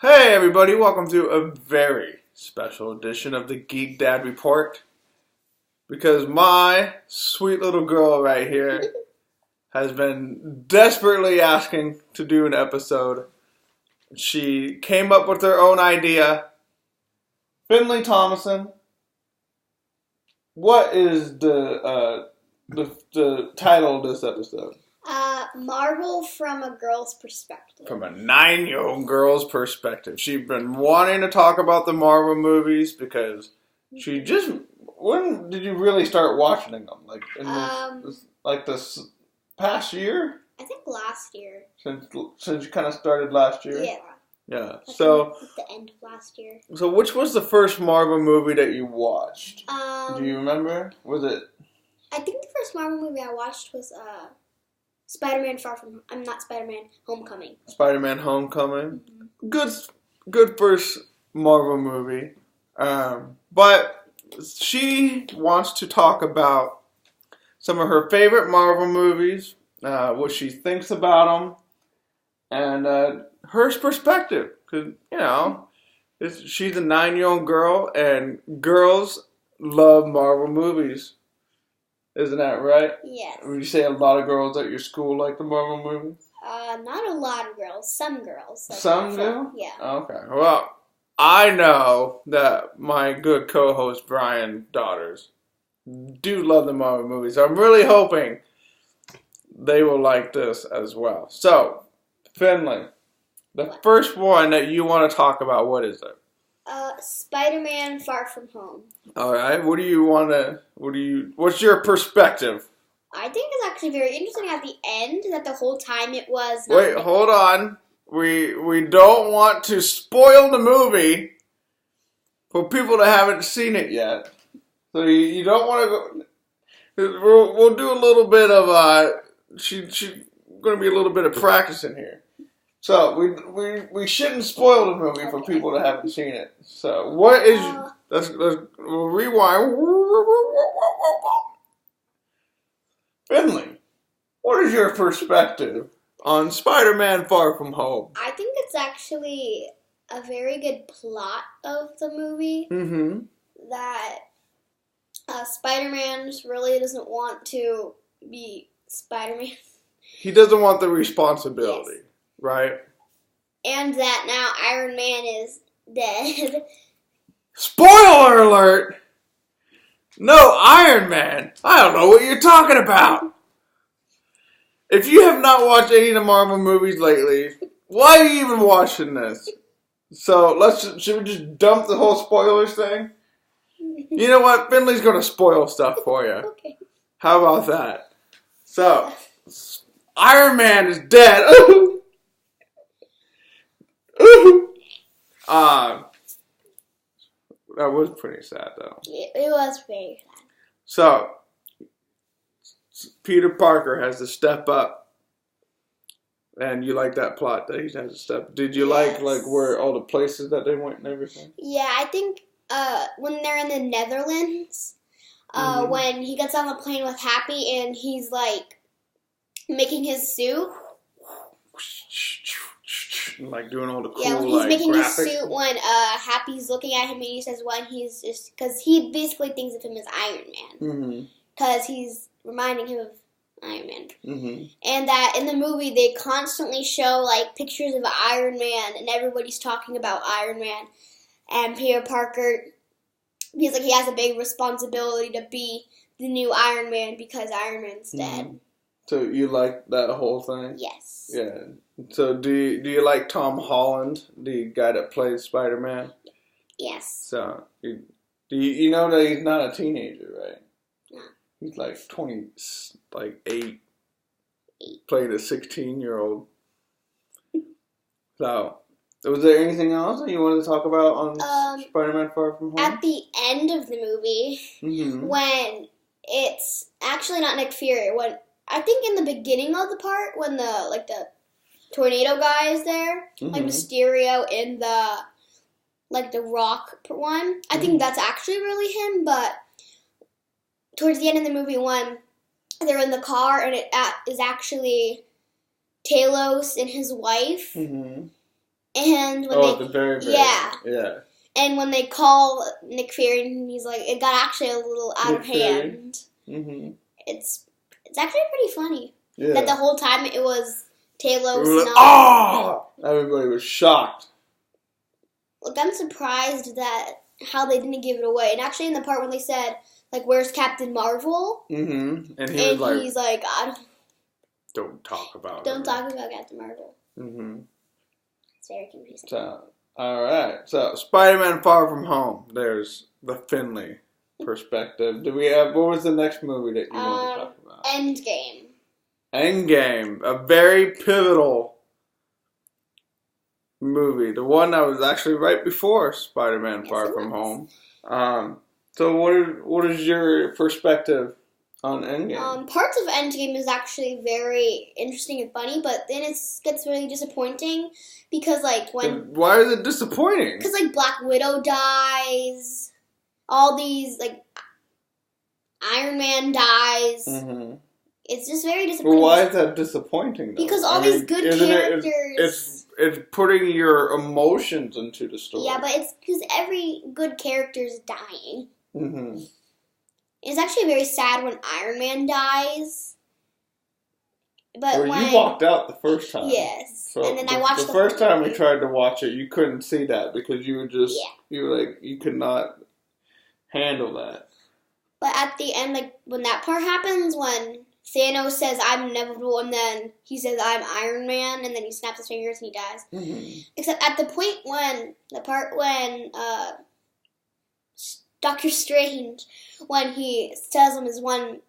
Hey everybody, welcome to a very special edition of the Geek Dad Report. Because my sweet little girl right here has been desperately asking to do an episode. She came up with her own idea. Finley Thomason, what is the title of this episode? Marvel from a girl's perspective. From a 9-year-old girl's perspective. She's been wanting to talk about the Marvel movies because she just... When did you really start watching them? Like in this past year? I think last year. Since you kind of started last year? Yeah. Yeah. Like so at the end of last year. So which was the first Marvel movie that you watched? Do you remember? Was it? I think the first Marvel movie I watched was SpiderMan Homecoming. SpiderMan Homecoming. Mm-hmm. Good first Marvel movie. But she wants to talk about some of her favorite Marvel movies, what she thinks about them, and her perspective. Because, she's a 9-year-old girl, and girls love Marvel movies. Isn't that right? Yes. Would you say a lot of girls at your school like the Marvel movies? Not a lot of girls. Some girls. Some do? Yeah. Okay. Well, I know that my good co-host Brian's daughters do love the Marvel movies. So I'm really hoping they will like this as well. So, Finley, the first one that you want to talk about, what is it? Spider-Man Far From Home. All right. What's your perspective? I think it's actually very interesting at the end that the whole time it was... Wait, hold on. We don't want to spoil the movie for people that haven't seen it yet. So you don't want to go... We'll do a little bit of... She's going to be a little bit of practicing here. So we shouldn't spoil the movie for people that haven't seen it. So what is... we'll rewind. Finley, what is your perspective on Spider-Man Far From Home? I think it's actually a very good plot of the movie. Mm-hmm. That Spider-Man really doesn't want to be Spider-Man. He doesn't want the responsibility, yes. Right? And that now Iron Man is dead. Spoiler alert! No Iron Man! I don't know what you're talking about! If you have not watched any of the Marvel movies lately, why are you even watching this? So, should we just dump the whole spoilers thing? You know what? Finley's gonna spoil stuff for you. Okay. How about that? So, Iron Man is dead. That was pretty sad, though. It was very sad. So, Peter Parker has to step up. And you like that plot that he has to step. Did you like where all the places that they went and everything? Yeah, I think when they're in the Netherlands, when he gets on the plane with Happy and he's like making his suit. Like doing all the cool, yeah, he's making graphics. His suit when Happy's looking at him and he says when he's just... Because he basically thinks of him as Iron Man. Because he's reminding him of Iron Man. Mm-hmm. And that in the movie they constantly show like pictures of Iron Man and everybody's talking about Iron Man. And Peter Parker feels like he has a big responsibility to be the new Iron Man because Iron Man's dead. So you like that whole thing? Yes. Yeah. So do you like Tom Holland, the guy that plays Spider-Man? Yes. So you know that he's not a teenager, right? No. He's like 8, playing a 16-year-old. So, was there anything else that you wanted to talk about on Spider-Man Far From Home? At the end of the movie, when it's actually not Nick Fury, when I think in the beginning of the part when the tornado guy is there, like Mysterio in the Rock one, I think that's actually really him. But towards the end of the movie, when they're in the car and it is actually Talos and his wife, And when at the very yeah. And when they call Nick Fury, and he's like, it got actually a little out of hand. Mm-hmm. It's actually pretty funny. Yeah. That the whole time it was Talos. Everybody was shocked. Look, I'm surprised that how they didn't give it away. And actually, in the part when they said, like, "Where's Captain Marvel?" Mm-hmm. And he's like, "Don't talk about Captain Marvel." Mm-hmm. It's very confusing. So, all right. So, Spider-Man: Far From Home. There's the Finley perspective. Do we have? What was the next movie that you want to talk about? Endgame, a very pivotal movie. The one that was actually right before Spider-Man: Far From Home. So what is your perspective on Endgame? Parts of Endgame is actually very interesting and funny, but then it gets really disappointing because, like, why is it disappointing? Because, like, Black Widow dies, all these, like, Iron Man dies. Mm-hmm. It's just very disappointing. But why is that disappointing, though? Because all these good characters... It's putting your emotions into the story. Yeah, but it's because every good character is dying. Mm-hmm. It's actually very sad when Iron Man dies. But you walked out the first time. Yes. So and then I watched the first time we tried to watch it, you couldn't see that because you were just... Yeah. You were like, you could not handle that. But at the end, like, when that part happens, when Thanos says, "I'm inevitable," and then he says, "I'm Iron Man," and then he snaps his fingers and he dies. Mm-hmm. Except at the part when Doctor Strange, when he tells him is one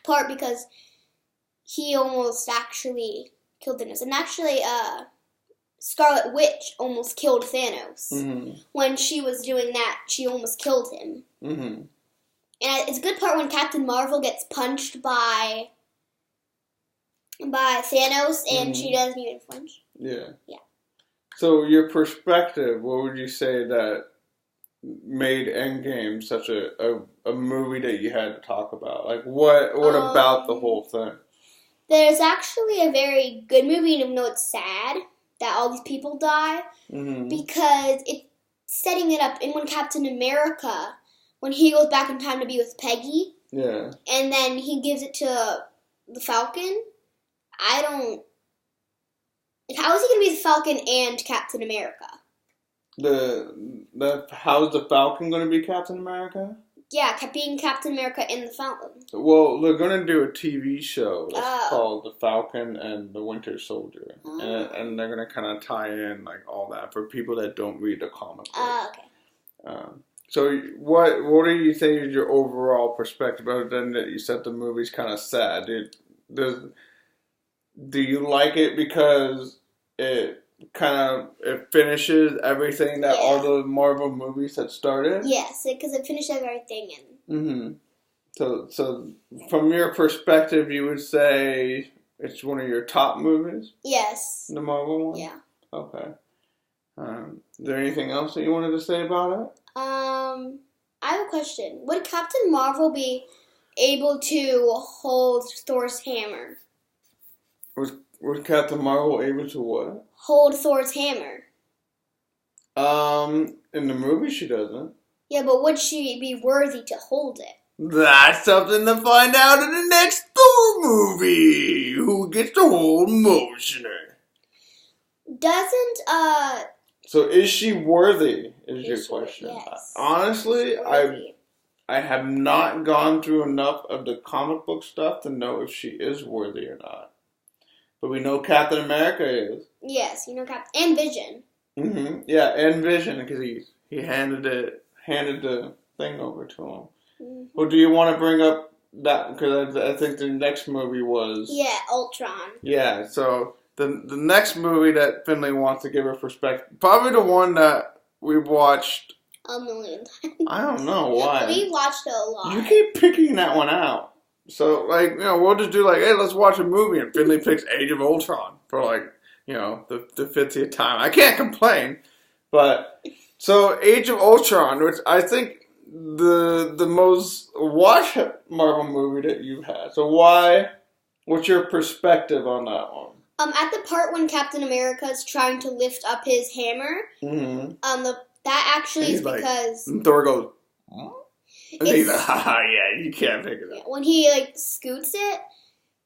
part because he almost actually killed Thanos. And actually, Scarlet Witch almost killed Thanos. Mm-hmm. When she was doing that, she almost killed him. Mm-hmm. And it's a good part when Captain Marvel gets punched by Thanos, and she doesn't even flinch. Yeah. Yeah. So your perspective, what would you say that made Endgame such a movie that you had to talk about? Like, what about the whole thing? There's actually a very good movie, even though it's sad that all these people die, because it's setting it up. And when Captain America... When he goes back in time to be with Peggy, and then he gives it to the Falcon, I don't... Like, how is he going to be the Falcon and Captain America? How's the Falcon going to be Captain America? Yeah, being Captain America and the Falcon. Well, they're going to do a TV show that's called The Falcon and the Winter Soldier. And they're going to kind of tie in, like, all that for people that don't read the comic book. Okay. So what do you think is your overall perspective, other than that you said the movie's kind of sad? Do you like it because it finishes everything that all the Marvel movies had started? Yes, because it finishes everything. Mm-hmm. So from your perspective, you would say it's one of your top movies? Yes. The Marvel one? Yeah. Okay. Is there anything else that you wanted to say about it? I have a question. Would Captain Marvel be able to hold Thor's hammer? Was Captain Marvel able to what? Hold Thor's hammer. In the movie she doesn't. Yeah, but would she be worthy to hold it? That's something to find out in the next Thor movie. Who gets to hold Mjolnir? Doesn't, So is she worthy, is your question? Yes. Honestly, I have not gone through enough of the comic book stuff to know if she is worthy or not. But we know Captain America is. Yes, you know Captain... And Vision. Mm-hmm. Yeah, and Vision, because he handed the thing over to him. Mm-hmm. Well, do you want to bring up that? Because I think the next movie was... Yeah, Ultron. Yeah, so... The next movie that Finley wants to give her perspective, probably the one that we've watched a million times. I don't know why. We watched it a lot. You keep picking that one out. So, like, we'll just do like, hey, let's watch a movie, and Finley picks Age of Ultron for like, the 50th time. I can't complain. But, so Age of Ultron, which I think the most watched Marvel movie that you've had. So what's your perspective on that one? At the part when Captain America is trying to lift up his hammer, that actually is because and Thor goes, and he's like, haha, yeah, you can't pick it up. When he scoots it,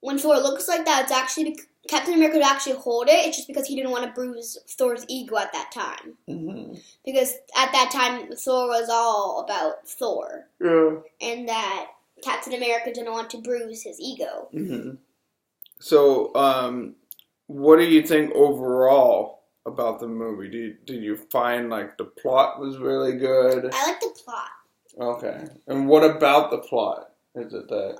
when Thor looks like that, it's actually Captain America would actually hold it. It's just because he didn't want to bruise Thor's ego at that time. Because at that time, Thor was all about Thor. Yeah. And that Captain America didn't want to bruise his ego. So, what do you think overall about the movie? Did you find the plot was really good? I like the plot. Okay. And what about the plot? Is it that?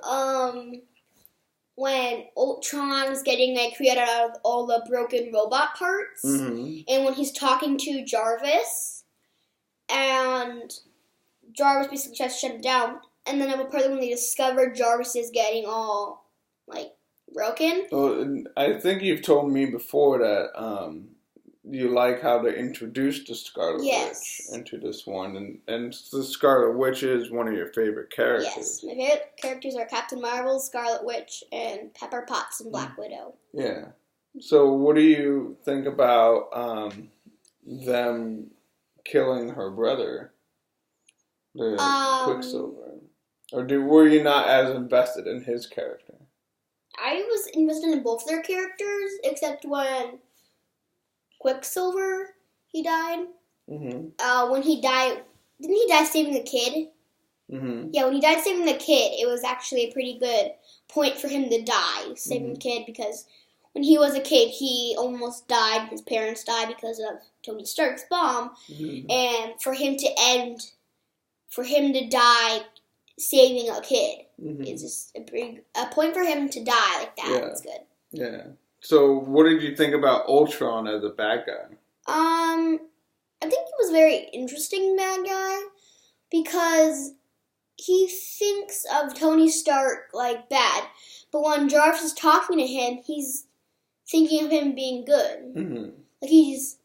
When Ultron is getting created out of all the broken robot parts, and when he's talking to Jarvis, and Jarvis basically tries to shut him down, and then at a part when they discover Jarvis is getting all broken. Well, I think you've told me before that you like how they introduced the Scarlet Witch into this one, and the Scarlet Witch is one of your favorite characters. Yes, my favorite characters are Captain Marvel, Scarlet Witch, and Pepper Potts and Black Widow. Yeah. So what do you think about them killing her brother, the Quicksilver? Or were you not as invested in his character? I was invested in both their characters, except when Quicksilver, he died. When he died, didn't he die saving the kid? Yeah, when he died saving the kid, it was actually a pretty good point for him to die, saving the kid, because when he was a kid, he almost died. His parents died because of Tony Stark's bomb, and for him to die saving a kid is just a point for him to die like that. It's good. Yeah. So, what did you think about Ultron as a bad guy? I think he was a very interesting bad guy because he thinks of Tony Stark bad, but when Jarvis is talking to him, he's thinking of him being good. He's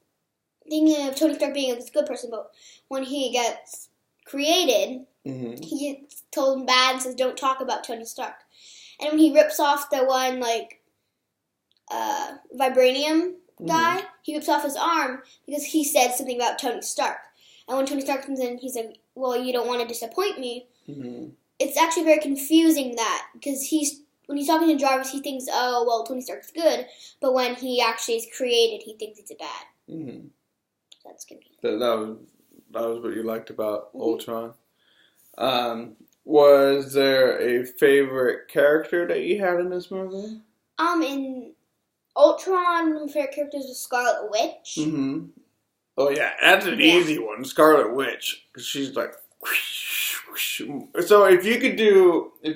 thinking of Tony Stark being a good person, but when he gets created, he gets told bad and says, "Don't talk about Tony Stark." And when he rips off the one vibranium guy, he rips off his arm because he said something about Tony Stark. And when Tony Stark comes in, he's like, "Well, you don't want to disappoint me." It's actually very confusing because when he's talking to Jarvis, he thinks, "Oh, well, Tony Stark's good," but when he actually is created, he thinks he's a bad. That's confusing. That was what you liked about Ultron. Was there a favorite character that you had in this movie? In Ultron, one of my favorite characters was Scarlet Witch. Oh yeah, that's an easy one, Scarlet Witch, because she's like. So if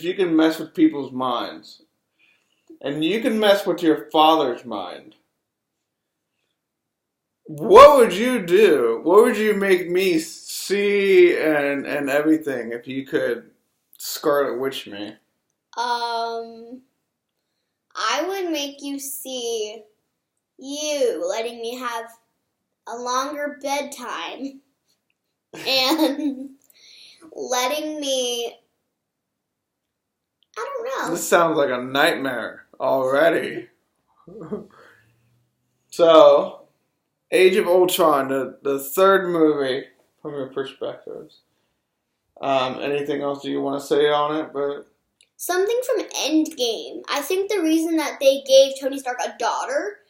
you can mess with people's minds, and you can mess with your father's mind, what would you do? What would you make me see and everything if you could Scarlet Witch me? I would make you see you letting me have a longer bedtime and letting me, I don't know. This sounds like a nightmare already. So, Age of Ultron, the third movie from your perspectives. Anything else you want to say on it? But something from Endgame. I think the reason that they gave Tony Stark a daughter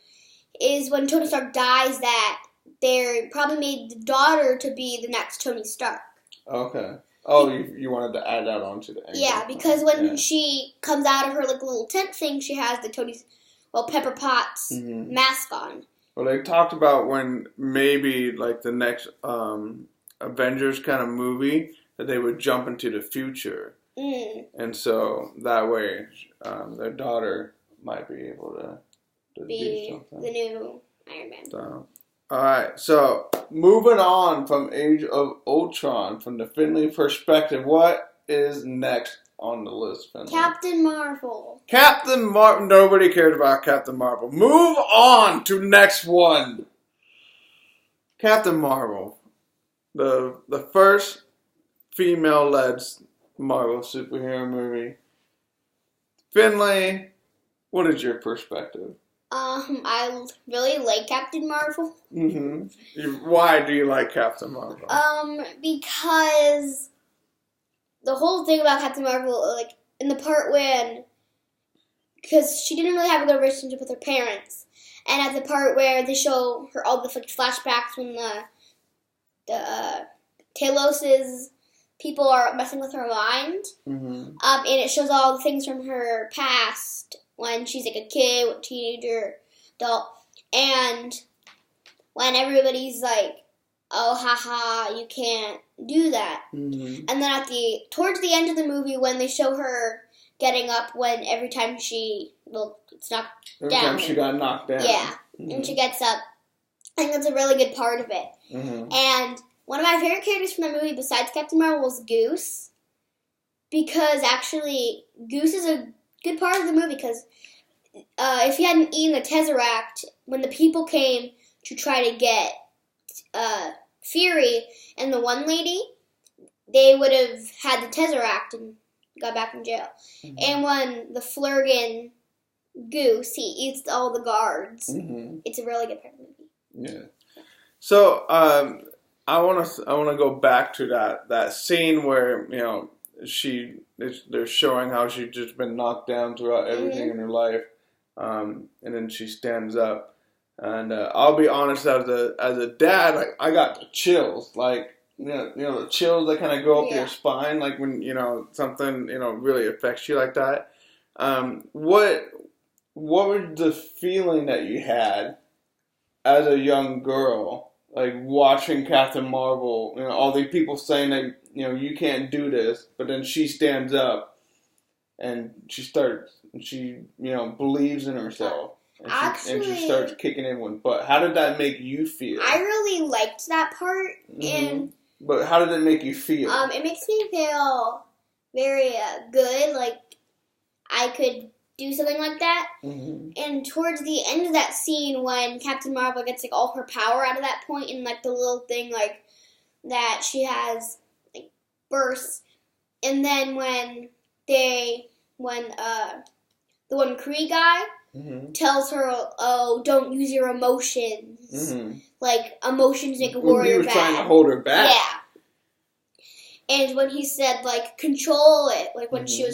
is when Tony Stark dies that they probably made the daughter to be the next Tony Stark. Okay. Oh, you wanted to add that on to the Endgame. Yeah, because when she comes out of her little tent thing, she has the Pepper Potts mask on. Well, they talked about when maybe the next Avengers kind of movie that they would jump into the future. And so that way their daughter might be able to be do something. The new Iron Man. So, alright, so moving on from Age of Ultron, from the Finley perspective, what is next on the list, Finley? Captain Marvel. Captain Marvel. Nobody cares about Captain Marvel. Move on to next one. Captain Marvel. The first female-led Marvel superhero movie. Finley, what is your perspective? I really like Captain Marvel. Why do you like Captain Marvel? Because the whole thing about Captain Marvel, like, in the part when, because she didn't really have a good relationship with her parents, and at the part where they show her all the flashbacks when the Talos's people are messing with her mind, and it shows all the things from her past when she's like a kid, teenager, adult, and when everybody's like, oh, haha, you can't do that. And then towards the end of the movie, when they show her getting up every time she got knocked down. Yeah, and she gets up. I think that's a really good part of it. And one of my favorite characters from the movie, besides Captain Marvel, was Goose. Because actually, Goose is a good part of the movie, because if he hadn't eaten the Tesseract, when the people came to try to get Fury and the one lady, they would have had the Tesseract and got back from jail. And when the Flurgan Goose, he eats all the guards. It's a really good part of the movie. Yeah. So, I want to go back to that scene where, you know, they're showing how she's just been knocked down throughout everything in her life, and then she stands up. And I'll be honest, as a dad, like, I got the chills, like, you know the chills that kind of go up your spine, like when, you know, something, you know, really affects you like that. What was the feeling that you had as a young girl, like watching Captain Marvel? You know, all these people saying that, you know, you can't do this, but then she stands up and she you know, believes in herself. And she starts kicking everyone. But how did that make you feel? I really liked that part. But how did it make you feel? It makes me feel very good. Like, I could do something like that. And towards the end of that scene, when Captain Marvel gets like all her power out of that point, and like the little thing like that she has like bursts, and then when the one Kree guy tells her, oh, don't use your emotions. Like, emotions make a warrior bad. He was trying to hold her back. Yeah. And when he said, like, control it, like when she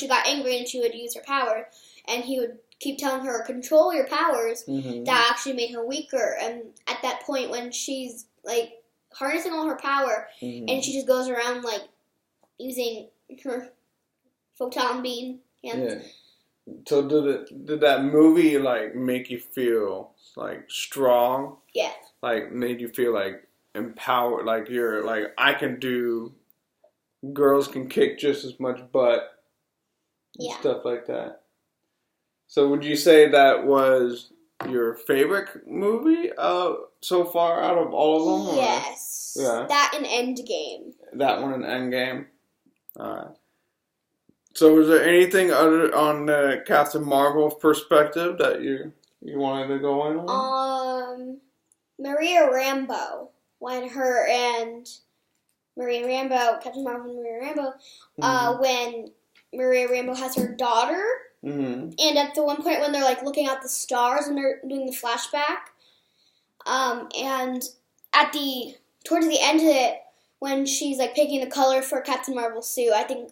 got angry and she would use her power, and he would keep telling her, control your powers, that actually made her weaker. And at that point, when she's, like, harnessing all her power, and she just goes around, like, using her photon beam hands. Yeah. So did that movie, like, make you feel, like, strong? Yeah. Like, made you feel, like, empowered? Like, you're, like, I can do, girls can kick just as much butt. And stuff like that. So would you say that was your favorite movie so far out of all of them? Yes. Yeah. That and Endgame. That one and Endgame. Alright. So was there anything other on the Captain Marvel perspective that you wanted to go in on? Maria Rambeau. When her and Maria Rambeau, Captain Marvel and Maria Rambeau, when Maria Rambeau has her daughter, and at the one point when they're like looking at the stars and they're doing the flashback, and towards the end of it, when she's like picking the color for Captain Marvel's suit, I think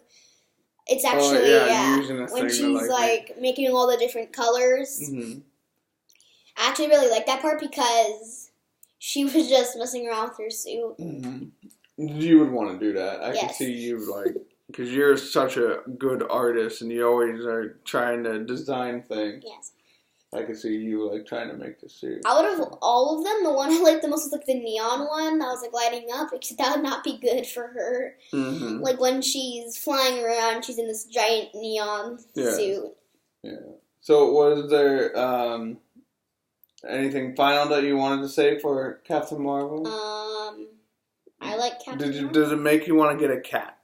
it's actually when she's like making all the different colors. I actually really like that part because she was just messing around with her suit. You would want to do that. I can see you, like, because you're such a good artist and you always are trying to design things. Yes. I can see you, like, trying to make the suit. Out of all of them, the one I liked the most was, like, the neon one that was, like, lighting up, except that would not be good for her. Like, when she's flying around, she's in this giant neon suit. Yeah. So, was there anything final that you wanted to say for Captain Marvel? I like Captain Marvel. Does it make you want to get a cat?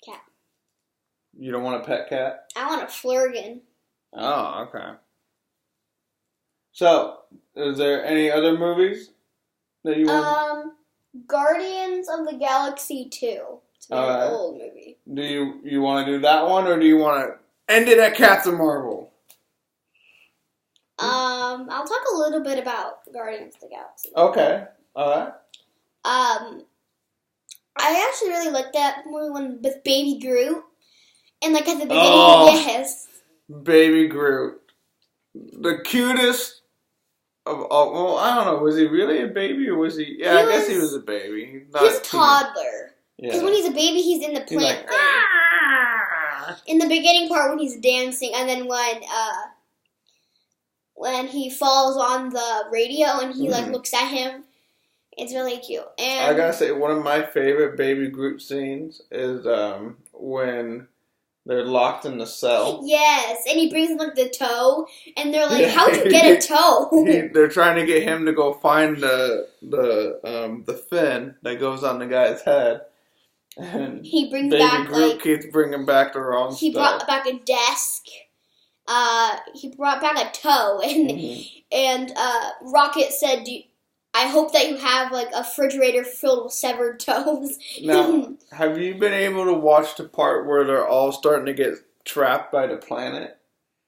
Cat. You don't want a pet cat? I want a Flurgan. Oh, okay. So, is there any other movies that you want? Guardians of the Galaxy 2. It's a very old movie. Do you want to do that one, or do you want to end it at Captain Marvel? I'll talk a little bit about Guardians of the Galaxy. Okay. Alright. I actually really liked that movie with Baby Groot. And like at the beginning, yes. Baby Groot. The cutest of all. Well, I don't know. Was he really a baby or was he? Yeah, I guess he was a baby. He's a toddler. Because Yeah. when he's a baby, he's in the plant thing. In the beginning part when he's dancing, and then when he falls on the radio and he like looks at him, it's really cute. And I gotta say, one of my favorite Baby Groot scenes is when they're locked in the cell. Yes, and he brings them like the toe, and they're like, "How'd you get a toe?" They're trying to get him to go find the fin that goes on the guy's head, and he brings Baby back Groot like keeps bringing back the wrong he stuff. brought back a desk. He brought back a toe, and Rocket said, I hope that you have like a refrigerator filled with severed toes. Now, have you been able to watch the part where they're all starting to get trapped by the planet?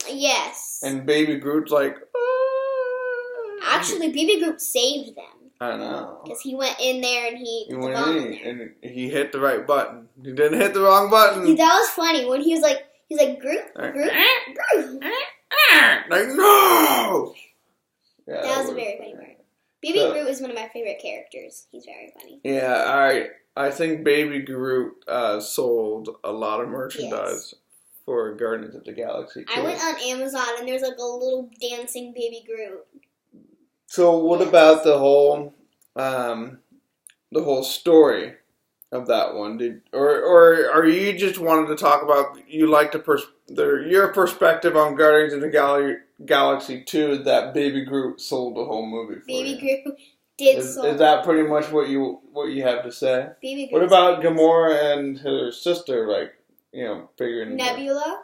Yes. And Baby Groot's like, "Ah." Actually, Baby Groot saved them. I know. Because he went in there and he put the went bomb in in there. and he hit the right button. He didn't hit the wrong button. That was funny when he was like, Groot, Groot, Groot. Like, no! Yeah, That was a very funny part. Baby Groot is one of my favorite characters. He's very funny. Yeah, I think Baby Groot sold a lot of merchandise for Guardians of the Galaxy. I went on Amazon and there's like a little dancing Baby Groot. So what about the whole story of that one? Or are you just wanted to talk about you like your perspective on Guardians of the Galaxy 2 that Baby Groot sold the whole movie for Baby you? Groot did Is sold. that pretty much what you have to say? Baby Groot. What about Gamora and her sister, like, figuring Nebula?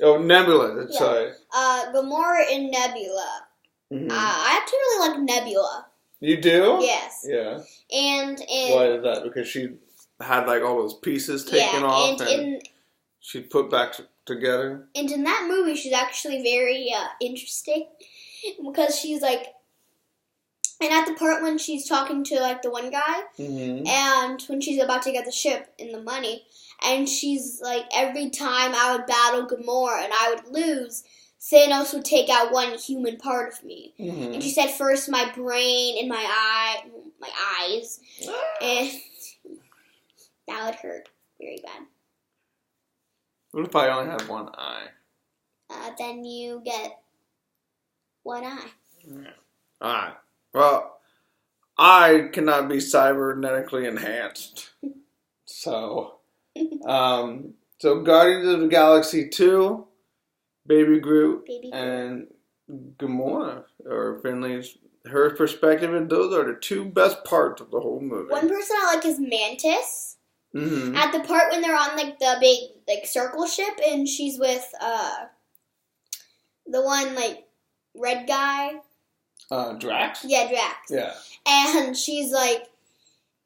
Oh, Nebula, sorry. Gamora and Nebula. Mm-hmm. I actually really like Nebula. You do? Yes. Yeah. And why is that? Because she had like all those pieces taken off and she put back together. And in that movie, she's actually very interesting because she's like, and at the part when she's talking to like the one guy, and when she's about to get the ship and the money, and she's like, every time I would battle Gamora and I would lose, Thanos would take out one human part of me. And she said, first my brain and my eyes, and that would hurt very bad. What if I only have one eye? Then you get one eye. Yeah. Alright. Well, I cannot be cybernetically enhanced. So Guardians of the Galaxy 2, Baby Groot, and Gamora, or Finley's, her perspective, and those are the two best parts of the whole movie. One person I like is Mantis. At the part when they're on like the big like circle ship, and she's with the one like red guy. Drax? Yeah, Drax. Yeah. And she's like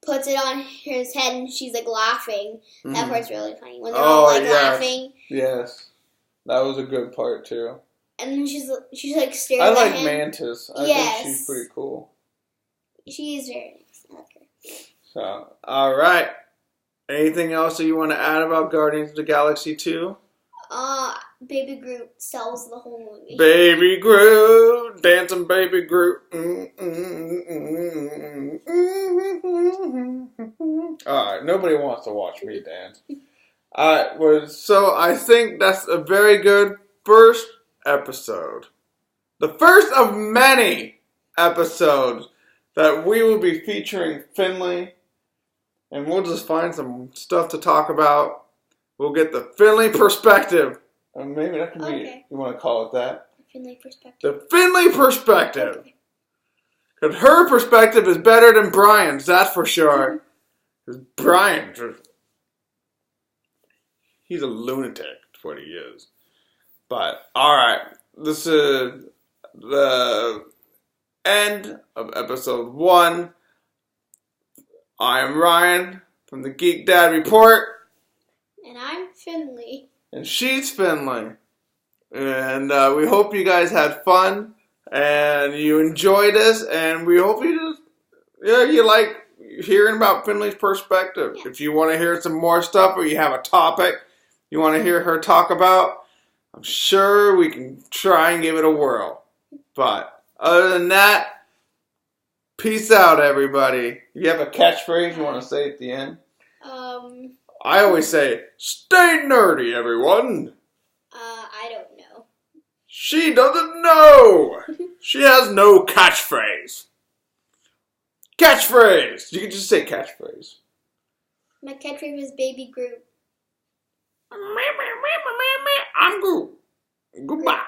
puts it on his head and she's like laughing. That part's really funny. When they're all like laughing. Yes. That was a good part too. And then she's like staring at him. I like Mantis. I think she's pretty cool. She is very nice. I like her. So, alright. Anything else that you want to add about Guardians of the Galaxy 2? Baby Groot sells the whole movie. Baby Groot, dancing Baby Groot. Alright, nobody wants to watch me dance. Alright, so I think that's a very good first episode. The first of many episodes that we will be featuring Finley. And we'll just find some stuff to talk about. We'll get the Finley perspective. Maybe that can be, you want to call it that? Finley perspective. The Finley perspective. Because her perspective is better than Brian's, that's for sure. Because Brian, he's a lunatic, that's what he is. But, alright, this is the end of episode 1. I am Ryan from the Geek Dad Report. And I'm Finley. And she's Finley. And we hope you guys had fun and you enjoyed this, and we hope you like hearing about Finley's perspective. Yeah. If you want to hear some more stuff, or you have a topic you want to hear her talk about, I'm sure we can try and give it a whirl. But other than that, peace out, everybody. You have a catchphrase you want to say at the end? I always say, stay nerdy, everyone. I don't know. She doesn't know. She has no catchphrase. Catchphrase. You can just say catchphrase. My catchphrase is Baby Groot. I'm Groot. Goodbye.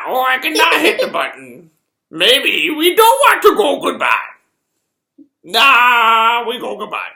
Or I cannot hit the button. Maybe we don't want to go goodbye. Nah, we go goodbye.